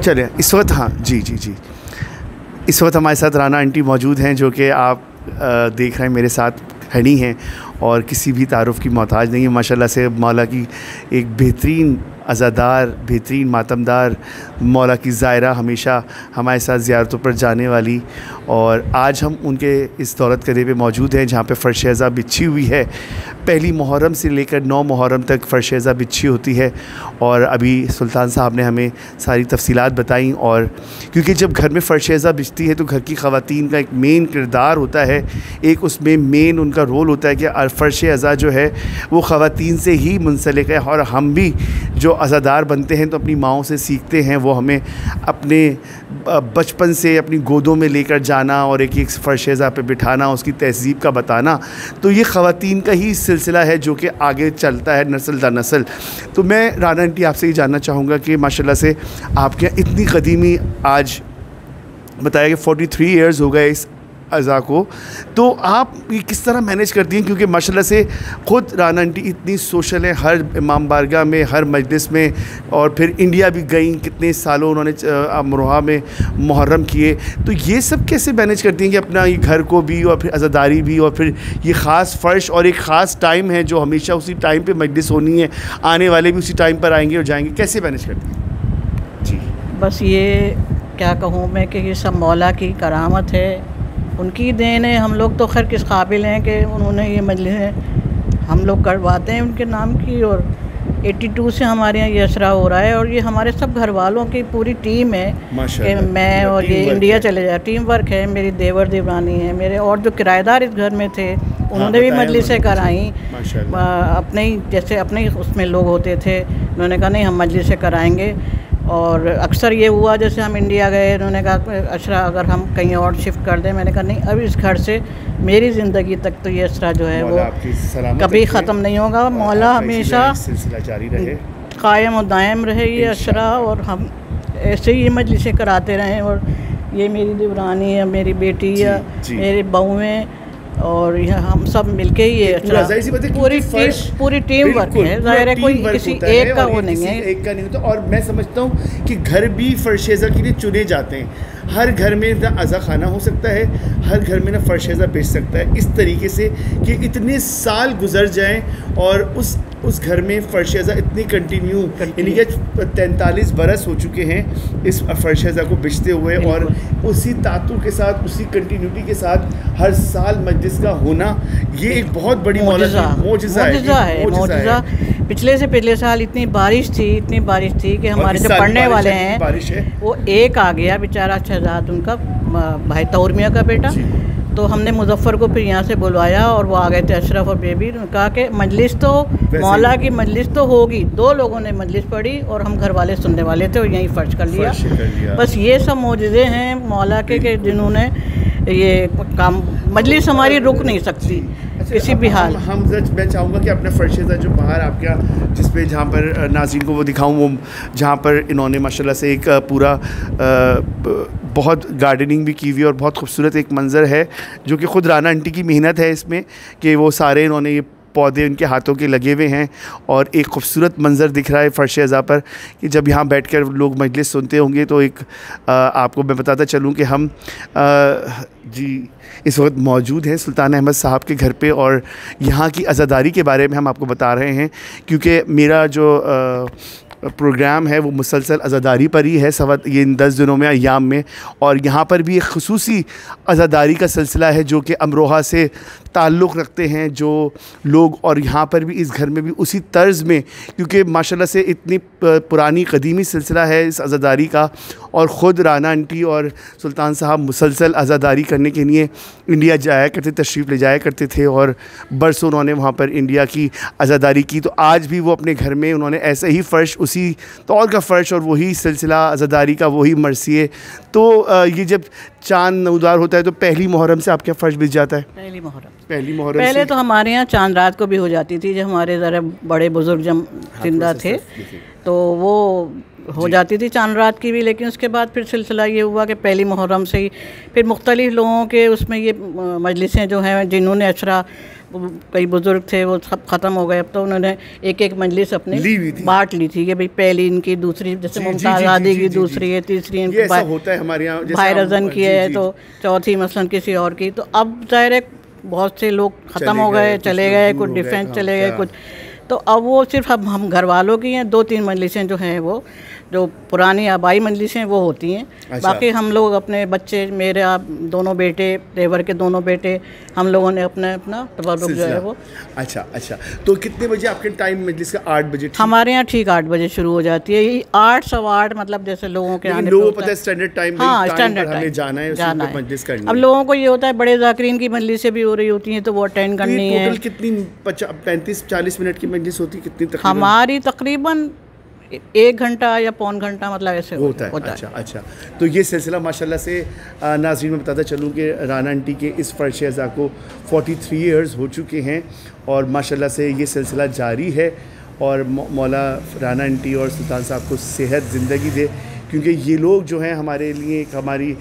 चलिए इस वक्त, हाँ जी जी जी, इस वक्त हमारे साथ राना आंटी मौजूद हैं, जो कि आप देख रहे हैं मेरे साथ खड़ी हैं और किसी भी तारुफ़ की मोहताज नहीं है। माशाल्लाह से मौला की एक बेहतरीन अज़ादार, बेहतरीन मातमदार, मौला की ज़ायरा, हमेशा हमारे साथ ज़ियारतों पर जाने वाली। और आज हम उनके इस दौलत कदे पे मौजूद हैं जहाँ पे फ़र्श अज़ा बिछी हुई है। पहली मुहर्रम से लेकर 9 मुहर्रम तक फ़र्श अज़ा बिछी होती है। और अभी सुल्तान साहब ने हमें सारी तफसीलात बताई। और क्योंकि जब घर में फ़र्श अज़ा बिछती है तो घर की ख़वातीन का एक मेन किरदार होता है, एक उसमें मेन उनका रोल होता है कि फ़र्श अज़ा जो है वो ख़वातीन से ही मुंसलिक है। और हम भी जो अज़ादार बनते हैं तो अपनी माँओं से सीखते हैं, वो हमें अपने बचपन से अपनी गोदों में लेकर जाना और एक एक फ़र्श अज़ा पे बिठाना, उसकी तहज़ीब का बताना, तो ये ख़वातीन का ही सिलसिला है जो कि आगे चलता है नस्ल दर नस्ल। तो मैं राना आंटी आपसे ये जानना चाहूँगा कि माशाल्लाह से आपके यहाँ इतनी कदीमी, आज बताया कि 43 ईयर्स हो गए इस अज़ा को, तो आप ये किस तरह मैनेज करती हैं? क्योंकि माशाल्लाह से ख़ुद राना आंटी इतनी सोशल हैं, हर इमाम बारगाह में, हर मजलिस में, और फिर इंडिया भी गई, कितने सालों उन्होंने अमरोहा में मुहर्रम किए। तो ये सब कैसे मैनेज करती हैं कि अपना ये घर को भी और फिर अज़ादारी भी और फिर ये ख़ास फ़र्श और एक ख़ास टाइम है जो हमेशा उसी टाइम पर मजलिस होनी है, आने वाले भी उसी टाइम पर आएँगे और जाएँगे, कैसे मैनेज करती हैं? जी बस ये क्या कहूँ मैं कि ये सब मौला की करामत है, उनकी देन है। हम लोग तो खैर किस काबिल हैं कि उन्होंने ये मजलिसें हम लोग करवाते हैं उनके नाम की। और 82 से हमारे यहाँ ये असरा हो रहा है और ये हमारे सब घर वालों की पूरी टीम है कि मैं और ये इंडिया चले जाए। टीम वर्क है। मेरी देवर देवरानी है, मेरे और जो किराएदार इस घर में थे उन्होंने भी मजलिसें कराई अपने ही, जैसे अपने उसमें लोग होते थे, उन्होंने कहा नहीं हम मजलिसें कराएँगे। और अक्सर ये हुआ जैसे हम इंडिया गए, उन्होंने कहा असरा अगर हम कहीं और शिफ्ट कर दें, मैंने कहा नहीं, अब इस घर से मेरी ज़िंदगी तक तो ये असरा जो है वो कभी ख़त्म नहीं होगा। मौला हमेशा जारी रहे, कायम और दायम रहे ये असरा, और हम ऐसे ही मजलिसें कराते रहें। और ये मेरी देवरानी है, मेरी बेटी है, मेरी बहुएँ, और यह हम सब मिलके ही है, पूरी टीम वर्क है। ज़ाहिर है कोई किसी एक का वो नहीं है, एक का नहीं होता। और मैं समझता हूँ कि घर भी फ़र्श अज़ा के लिए चुने जाते हैं। हर घर में ना अज़ा खाना हो सकता है, हर घर में ना फ़र्श अज़ा बेच सकता है, इस तरीके से कि इतने साल गुजर जाएं और उस घर में फ़र्श अज़ा इतनी कंटिन्यू, यानी कि 43 बरस हो चुके हैं इस फ़र्श अज़ा को बेचते हुए, और उसी तातु के साथ, उसी कंटिन्यूटी के साथ हर साल मजलिस का होना, ये एक बहुत बड़ी मौजिज़ा है। पिछले से पिछले साल इतनी बारिश थी कि हमारे जो पढ़ने वाले हैं बारिश है, वो एक आ गया बेचारा शहजाद, उनका भाई तौर मियाँ का बेटा। तो हमने मुजफ्फ़र को फिर यहाँ से बुलवाया और वो आ गए थे, अशरफ और बेबी। कहा कि मजलिस तो मौला की मजलिस तो होगी। 2 लोगों ने मजलिस पढ़ी और हम घर वाले सुनने वाले थे और यहीं फ़र्ज कर लिया। बस ये सब मौजज़े हैं मौला के जिन्होंने ये काम, मजलिस हमारी रुक नहीं सकती किसी भी हाल। मैं चाहूँगा कि अपना फ़र्श अज़ा जो बाहर आपके यहाँ, जिस पे जहाँ पर नाज़रीन को वो दिखाऊँ, वो जहाँ पर इन्होंने माशाल्लाह से एक पूरा बहुत गार्डनिंग भी की हुई और बहुत खूबसूरत एक मंज़र है, जो कि ख़ुद राना आंटी की मेहनत है इसमें, कि वो सारे इन्होंने ये पौधे उनके हाथों के लगे हुए हैं और एक खूबसूरत मंज़र दिख रहा है फ़र्श अज़ा पर, कि जब यहाँ बैठकर लोग मजलिस सुनते होंगे तो एक आपको मैं बताता चलूँ कि हम जी इस वक्त मौजूद हैं सुल्तान अहमद साहब के घर पे, और यहाँ की अज़ादारी के बारे में हम आपको बता रहे हैं, क्योंकि मेरा जो प्रोग्राम है वो मुसलसल अज़ादारी पर ही है ये इन 10 दिनों में, अयाम में। और यहाँ पर भी एक ख़ुसूसी अज़ादारी का सिलसिला है जो कि अमरोहा से ताल्लुक़ रखते हैं जो लोग, और यहाँ पर भी इस घर में भी उसी तर्ज़ में, क्योंकि माशाल्लाह से इतनी पुरानी कदीमी सिलसिला है इस अज़ादारी का। और ख़ुद राना आंटी और सुल्तान साहब मुसलसल अज़ादारी करने के लिए इंडिया जाया करते, तशरीफ़ ले जाया करते थे, और बरसों उन्होंने वहाँ पर इंडिया की अज़ादारी की। तो आज भी वो अपने घर में उन्होंने ऐसे ही फ़र्श, उसी तौर का फ़र्श और वही सिलसिला अज़ादारी का, वही मरसिए। तो ये जब चाँद नौदार होता है तो पहली मुहर्रम से आपके फ़र्श बिछ जाता है? पहली मुहर्रम पहले तो हमारे यहाँ चाँद रात को भी हो जाती थी, जब हमारे ज़रा बड़े बुज़ुर्ग जब जिंदा थे। तो वो हो जाती थी चांद रात की भी। लेकिन उसके बाद फिर सिलसिला ये हुआ कि पहली मुहर्रम से ही फिर मुख्तलिफ़ लोगों के उसमें ये मजलिसें जो हैं, जिन्होंने अशरा कई बुज़ुर्ग थे वो सब ख़त्म हो गए। अब तो उन्होंने एक एक मजलिस अपनी बांट ली थी कि भाई पहली इनकी, दूसरी जैसे मुमताज़ आदि की दूसरी है, तीसरी इनकी होता है हमारे यहाँ, भाई रज़न की है, तो चौथी मसलन किसी और की। तो अब ज़ाहिर है बहुत से लोग ख़त्म हो गए, चले गए, कुछ डिफेंस चले गए, कुछ तो अब वो सिर्फ अब हम घर वालों की हैं। 2-3 मजलिसें जो हैं वो जो पुरानी आबाई मजलिसें वो होती हैं। अच्छा। बाकी हम लोग अपने बच्चे, मेरे आप दोनों बेटे, देवर के दोनों बेटे, हम लोगों ने अपना तबर्रुक जो है वो। अच्छा। तो कितने बजे आपके टाइम मजलिस का? 8 बजे? हमारे यहाँ ठीक 8 बजे शुरू हो जाती है। 8 सवा 8 मतलब जैसे लोगों के आने लोगों को पता है स्टैंडर्ड टाइम। हाँ, स्टैंडर्ड टाइम जाना है मजलिस करनी। अब लोगों को ये होता है बड़े ज़ाकिरीन की मजलिसें भी हो रही होती हैं तो वो अटेंड करनी है। टोटल कितनी 35-40 मिनट की मजलिस होती है? कितनी तकरीबन? हमारी तकरीबन 1 घंटा या पौन घंटा मतलब ऐसे होता है। अच्छा। तो ये सिलसिला माशाल्लाह से नाज़रीन, मैं बताता चलूँ कि राना आंटी के इस फ़र्श अज़ा को 43 इयर्स हो चुके हैं और माशाल्लाह से ये सिलसिला जारी है। और मौला राना आंटी और सुल्तान साहब को सेहत ज़िंदगी दे, क्योंकि ये लोग जो हैं हमारे लिए एक हमारी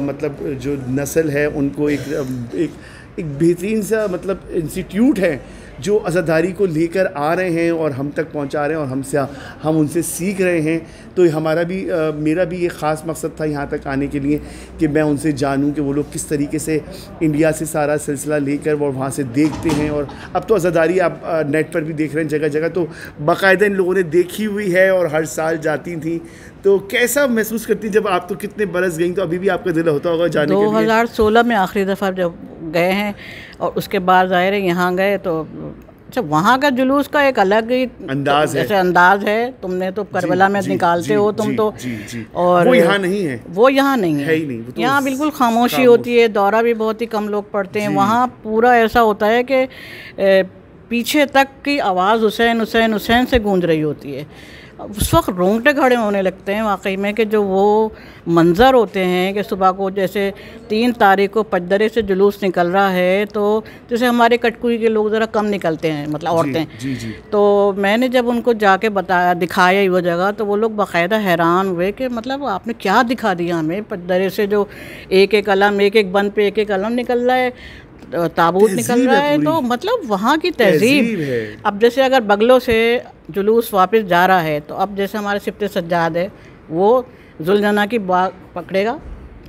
मतलब जो नस्ल है उनको एक बेहतरीन सा मतलब इंस्टीट्यूट है जो अज़ादारी को लेकर आ रहे हैं और हम तक पहुंचा रहे हैं और हम उनसे सीख रहे हैं। तो हमारा भी मेरा भी ये ख़ास मकसद था यहाँ तक आने के लिए कि मैं उनसे जानूँ कि वो लोग किस तरीके से इंडिया से सारा सिलसिला लेकर वो वहाँ से देखते हैं। और अब तो अज़ादारी आप नेट पर भी देख रहे हैं जगह जगह, तो बाकायदा इन लोगों ने देखी हुई है और हर साल जाती थी। तो कैसा महसूस करती जब आप तो कितने बरस गई, तो अभी भी आपका दिल होता होगा जाने के लिए? 2016 में आखिरी दफ़ा जब गए हैं और उसके बाद ज़ाहिर है यहाँ गए तो अच्छा, वहाँ का जुलूस का एक अलग ही अंदाज है। जैसे अंदाज है, तुमने तो करबला में निकालते हो तुम तो, और वो यहाँ नहीं है, वो यहाँ नहीं है ही नहीं। तो यहाँ बिल्कुल खामोशी होती है, दौरा भी बहुत ही कम लोग पढ़ते हैं। वहाँ पूरा ऐसा होता है कि पीछे तक की आवाज़ हुसैन हुसैन हुसैन से गूंज रही होती है। उस वक्त रोंगटे खड़े होने लगते हैं वाकई में कि जो वो मंज़र होते हैं कि सुबह को जैसे 3 तारीख को पजदरे से जुलूस निकल रहा है, तो जैसे हमारे कटकुई के लोग ज़रा कम निकलते हैं, मतलब औरतें। तो मैंने जब उनको जाके बताया, दिखाया वो जगह, तो वो लोग बाकायदा हैरान हुए कि मतलब आपने क्या दिखा दिया हमें। पजदरे से जो एक अलम, एक बंद पे एक अलम निकल रहा है, ताबूत निकल रहा है, तो मतलब वहाँ की तहजीब है। अब जैसे अगर बगलों से जुलूस वापस जा रहा है तो अब जैसे हमारे सिफ्ते सज्जाद है वो जुलजना की बाग पकड़ेगा,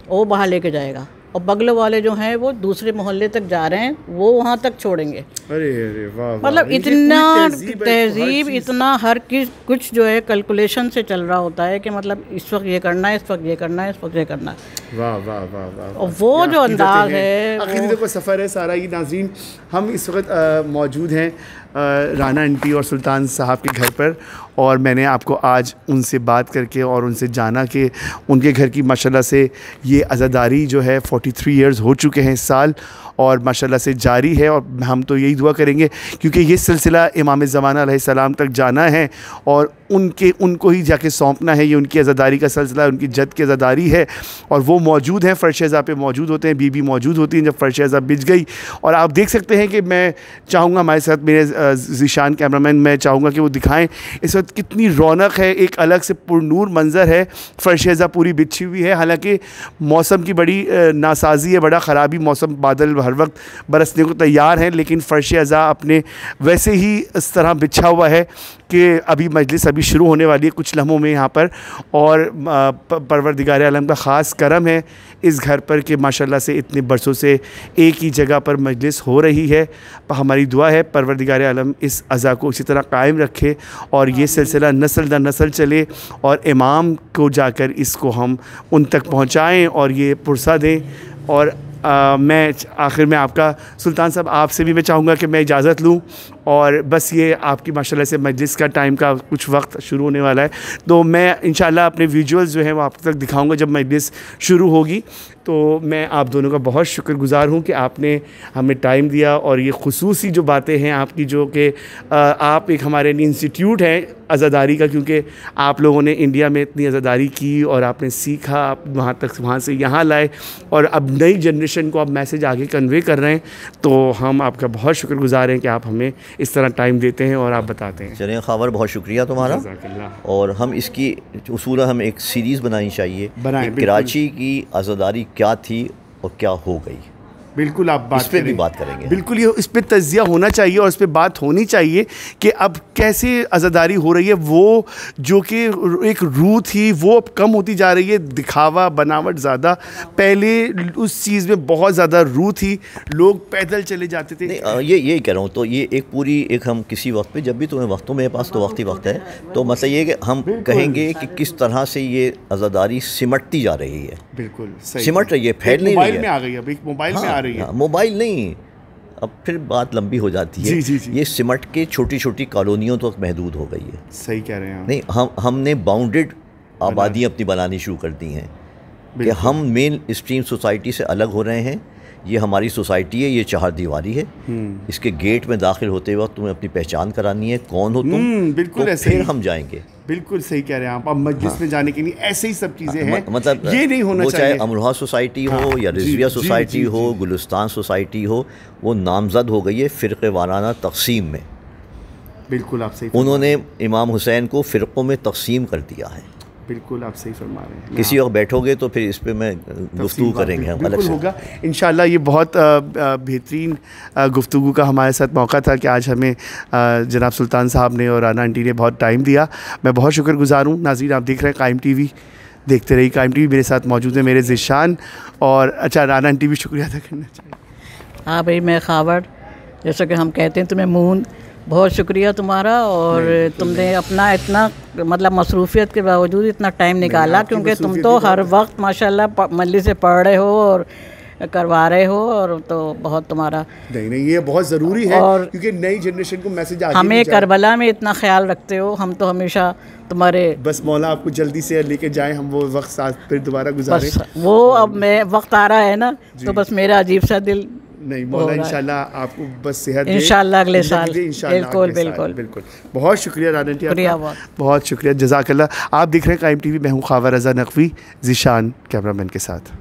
वो बाहर लेके जाएगा, और बगलों वाले जो हैं वो दूसरे मोहल्ले तक जा रहे हैं, वो वहाँ तक छोड़ेंगे। अरे वाह, मतलब इतना तहजीब, इतना हर कुछ जो है कैलकुलेशन से चल रहा होता है कि मतलब इस वक्त ये करना है, इस वक्त ये करना है, इस वक्त ये करना है। वाह वाह वाह वाह। और वो जो अंदाज है, अकीदतों का सफ़र है सारा। ये नाज़रीन, हम इस वक्त मौजूद हैं राना आंटी और सुल्तान साहब के घर पर, और मैंने आपको आज उनसे बात करके और उनसे जाना कि उनके घर की माशाल्लाह से ये अज़ादारी जो है 43 इयर्स हो चुके हैं इस साल, और माशाल्लाह से जारी है। और हम तो यही दुआ करेंगे क्योंकि ये सिलसिला इमाम ज़माना अलैहिस्सलाम तक जाना है और उनको ही जाके सौंपना है। ये उनकी अज़ादारी का सिलसिला, उनकी जद की अज़ादारी है, और वो मौजूद हैं, फ़र्श अज़ा पे मौजूद होते हैं, बीबी मौजूद होती हैं जब फ़र्श अज़ा बिछ गई। और आप देख सकते हैं कि मैं चाहूँगा, हमारे साथ मेरे ज़ीशान कैमरामैन, मैं चाहूँगा कि वो दिखाएँ इस वक्त कितनी रौनक है, एक अलग से पुरनूर मंज़र है। फ़र्श अज़ा पूरी बिछी हुई है, हालाँकि मौसम की बड़ी नासाज़ी है, बड़ा ख़राबी मौसम, बादल हर वक्त बरसने को तैयार हैं, लेकिन फ़र्श अज़ा अपने वैसे ही इस तरह बिछा हुआ है कि अभी मजलिस अभी शुरू होने वाली है कुछ लम्हों में यहाँ पर। और परवरदिगार आलम का ख़ास करम है इस घर पर कि माशाल्लाह से इतने बरसों से एक ही जगह पर मजलिस हो रही है। हमारी दुआ है परवरदिगार आलम इस अज़ा को इसी तरह कायम रखे और ये सिलसिला नस्ल दर नस्ल चले, और इमाम को जाकर इसको हम उन तक पहुँचाएँ और ये पुरसा दें। और मैं आखिर में आपका सुल्तान साहब, आपसे भी मैं चाहूँगा कि मैं इजाज़त लूँ, और बस ये आपकी माशाल्लाह से मजलिस का टाइम का कुछ वक्त शुरू होने वाला है, तो मैं इंशाल्लाह अपने विजुअल्स जो हैं वो आप तक दिखाऊंगा जब मजलिस शुरू होगी। तो मैं आप दोनों का बहुत शुक्रगुज़ार हूँ कि आपने हमें टाइम दिया, और ये ख़ुसूसी जो बातें हैं आपकी, जो कि आप एक हमारे इंस्टीट्यूट हैं अज़ादारी का, क्योंकि आप लोगों ने इंडिया में इतनी अज़ादारी की और आपने सीखा, आप वहाँ से यहाँ लाए, और अब नई जनरेशन को आप मैसेज आगे कन्वे कर रहे हैं। तो हम आपका बहुत शुक्रगुज़ार हैं कि आप हमें इस तरह टाइम देते हैं और आप बताते हैं। चलिए ख़ावर, बहुत शुक्रिया तुम्हारा। जज़ाकल्लाह। और हम इसकी उसूल हम एक सीरीज़ बनानी चाहिए, कराची की आज़ादारी क्या थी और क्या हो गई। बिल्कुल, आप बात इस पे भी बात करेंगे। बिल्कुल, ये इस पे तज्जिया होना चाहिए और इस पे बात होनी चाहिए कि अब कैसे आज़ादारी हो रही है। वो जो कि एक रूह थी वो अब कम होती जा रही है, दिखावा बनावट ज़्यादा। पहले उस चीज़ में बहुत ज़्यादा रूह थी, लोग पैदल चले जाते थे। ये कह रहा हूँ, तो ये एक पूरी एक हम किसी वक्त पे, जब भी तुम्हें वक्त हो, मेरे पास तो वक्त ही वक्त है, तो मतलब ये कि हम कहेंगे कि किस तरह से ये आज़ादारी सिमटती जा रही है। बिल्कुल सिमट रही है, फैल नहीं रही है। मोबाइल में आ गई है, अभी मोबाइल में आ रही है। मोबाइल नहीं, अब फिर बात लंबी हो जाती है। जी। ये सिमट के छोटी छोटी कॉलोनियों तक महदूद हो गई है। सही कह रहे हैं आप। नहीं, हमने बाउंडेड आबादियाँ अपनी बनानी शुरू कर दी हैं कि हम मेन स्ट्रीम सोसाइटी से अलग हो रहे हैं। ये हमारी सोसाइटी है, ये 4 दीवारी है। इसके गेट में दाखिल होते वक्त तुम्हें अपनी पहचान करानी है, कौन हो तुम। बिल्कुल, तो ऐसे फिर ही हम जाएंगे। बिल्कुल सही कह रहे हैं आप। अब मस्जिद में जाने के लिए ऐसे ही सब चीज़ें हैं, मतलब ये नहीं होना चाहिए। चाहे अमरोहा सोसाइटी हो या रिजविया सोसाइटी हो, गुलिस्तान सोसाइटी हो, वो नामजद हो गई है फ़िरक़े वाराना तक़सीम में। बिल्कुल, आप सही। उन्होंने इमाम हुसैन को फ़िरक़ों में तक़सीम कर दिया है। बिल्कुल, आप सही फरमा रहे हैं। किसी वक्त बैठोगे तो फिर इस पे मैं गुफ्तगू करेंगे हम अलग से। होगा इंशाल्लाह। ये बहुत बेहतरीन गुफ्तगू का हमारे साथ मौका था कि आज हमें जनाब सुल्तान साहब ने और राना आंटी ने बहुत टाइम दिया। मैं बहुत शुक्रगुज़ार हूँ। नाज़रीन, आप देख रहे हैं कायम टीवी, देखते रहिए कायम टीवी। मेरे साथ मौजूद है मेरे ज़िशान और अच्छा राना आंटी भी शुक्रिया अदा करना चाहिए। हाँ भाई, मैं ख़ावर, जैसा कि हम कहते हैं तुम्हें मून, बहुत शुक्रिया तुम्हारा। और तुमने अपना इतना मतलब मसरूफ़ियत के बावजूद इतना टाइम निकाला, क्योंकि तुम तो हर वक्त माशाल्लाह मजलिस से पढ़ रहे हो और करवा रहे हो, और तो बहुत तुम्हारा नहीं ये बहुत ज़रूरी है, और क्योंकि नई जनरेशन को मैसेज आगे हमें करबला में इतना ख्याल रखते हो। हम तो हमेशा तुम्हारे, बस मौला आपको जल्दी से लेके जाए, हम वो वक्त साथ फिर दोबारा गुजारें। वो अब मैं वक्त आ रहा है ना, तो बस मेरा अजीब सा दिल नहीं। मौला इंशाल्लाह आपको बस सेहत दे, इंशाल्लाह अगले साल। बिल्कुल। बहुत शुक्रिया राना आंटी, बहुत शुक्रिया, जज़ाकल्लाह। आप देख रहे हैं कायम टीवी। मैं हूँ ख़ावर रज़ा नक़वी, ज़िशान कैमरामैन के साथ।